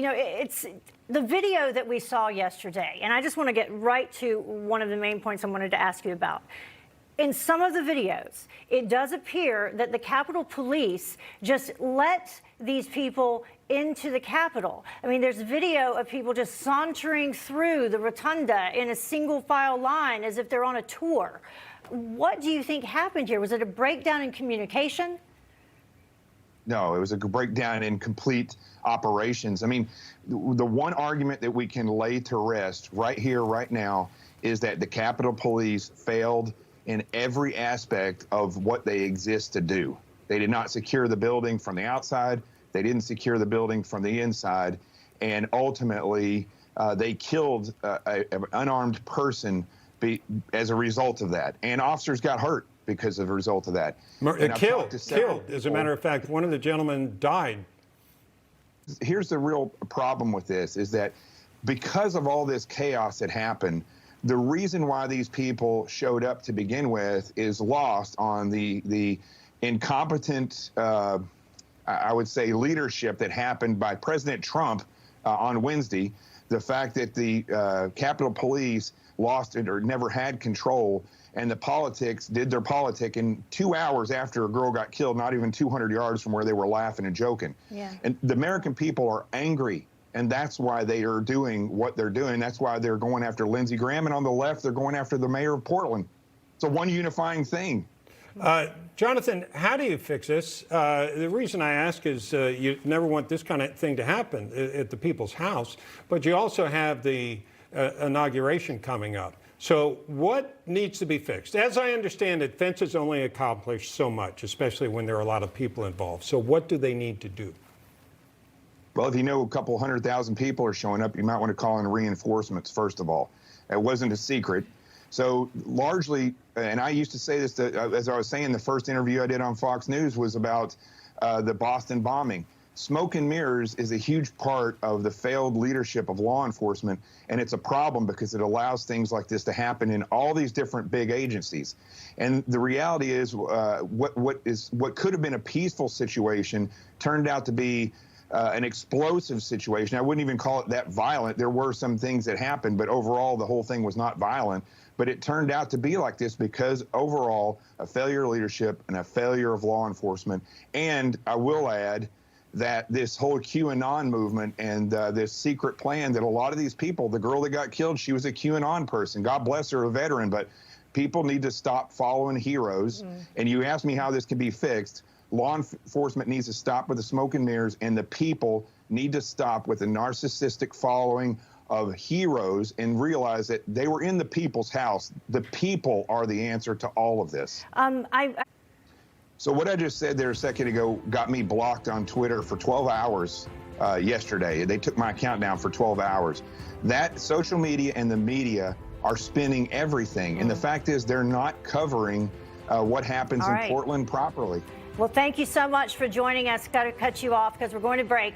it's the video that we saw yesterday, and I just want to get right to one of the main points I wanted to ask you about. In some of the videos, it does appear that the Capitol Police just let these people into the Capitol. I mean, there's video of people just sauntering through the rotunda in a single file line as if they're on a tour. What do you think happened here? Was it a breakdown in communication? No, it was a breakdown in complete operations. I mean, the one argument that we can lay to rest right here, right now, is that the Capitol Police failed in every aspect of what they exist to do. They did not secure the building from the outside. They didn't secure the building from the inside. And ultimately, they killed an unarmed person as a result of that. And officers got hurt because of a result of that. Killed. As a matter of fact, one of the gentlemen died. Here's the real problem with this, is that because of all this chaos that happened, the reason why these people showed up to begin with is lost on the incompetent, I would say, leadership that happened by President Trump on Wednesday. The fact that the Capitol Police lost it or never had control, and the politics did their politic in 2 hours after a girl got killed, not even 200 yards from where they were laughing and joking. Yeah. And the American people are angry, and that's why they are doing what they're doing. That's why they're going after Lindsey Graham, and on the left, they're going after the mayor of Portland. It's a one unifying thing. Jonathan, how do you fix this? The reason I ask is you never want this kind of thing to happen at the people's house, but you also have the inauguration coming up. So what needs to be fixed? As I understand it, fences only accomplish so much, especially when there are a lot of people involved. So what do they need to do? Well, if you know a couple 100,000 people are showing up, you might want to call in reinforcements, first of all. It wasn't a secret. So largely, and I used to say this, as I was saying, the first interview I did on Fox News was about the Boston bombing. Smoke and mirrors is a huge part of the failed leadership of law enforcement, and it's a problem because it allows things like this to happen in all these different big agencies. And the reality is, what could have been a peaceful situation turned out to be an explosive situation. I wouldn't even call it that violent. There were some things that happened, but overall, the whole thing was not violent. But it turned out to be like this because overall, a failure of leadership and a failure of law enforcement. And I will add that this whole QAnon movement and this secret plan that a lot of these people, the girl that got killed, she was a QAnon person. God bless her, a veteran. But people need to stop following heroes. And you asked me how this can be fixed. Law enforcement needs to stop with the smoke and mirrors, and the people need to stop with the narcissistic following of heroes and realize that they were in the people's house. The people are the answer to all of this. So what I just said there a second ago got me blocked on Twitter for 12 hours yesterday. They took my account down for 12 hours. That social media and the media are spinning everything. And the fact is they're not covering what happens in Portland properly. Well, thank you so much for joining us. Got to cut you off because we're going to break.